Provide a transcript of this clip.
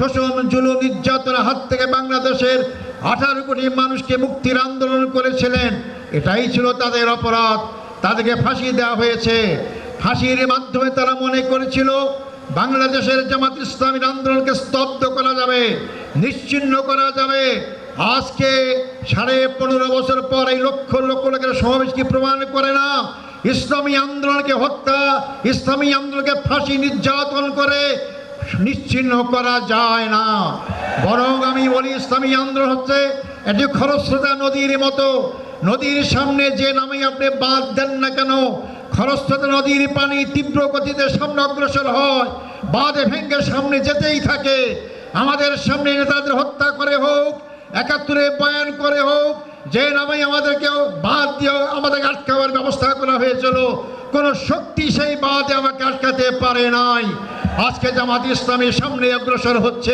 শোষণ জুলুম নির্যাতনের হাত থেকে বাংলাদেশের 18 কোটি মানুষকে মুক্তির আন্দোলন করেছিলেন। এটাই ছিল তাদের অপরাধ। তাদেরকে ফাঁসি দেওয়া হয়েছে। ফাঁসির মাধ্যমে তারা মনে করেছিল বাংলাদেশের জামাত ইসলামীর আন্দোলনকে স্তব্ধ করা যাবে, নিশ্চিহ্ন করা যাবে। আজকে 15.5 বছর পর এই লক্ষ লক্ষ লোকের সমাবেশ কি প্রমাণ করে না ইসলামী আন্দোলনকে হত্যা, ইসলামী আন্দোলনকে ফাঁসি নির্যাতন করে নিশ্চিহ্ন করা যায় না? বরং আমি বলি ইসলামী আন্দোলন হচ্ছে এটি খরস্রোতা নদীর মতো। নদীর সামনে যে নামে আপনি বাঁধ দেন না কেন, খরস্রোতা নদীর পানি তীব্র গতিতে সামনে অগ্রসর হয়, বাঁধে ভেঙ্গে সামনে যেতেই থাকে। আমাদের সামনে নেতাদের হত্যা করে হোক, 71-এ বয়ান করে হোক, যে নামে আমাদেরকে বাঁধ দিয়ে আমাদেরকে আটকাবার ব্যবস্থা করা হয়েছিল, কোনো শক্তি সেই বাঁধে আমাকে আটকাতে পারে নাই। আজকে জামাত ইসলামী সামনে অগ্রসর হচ্ছে।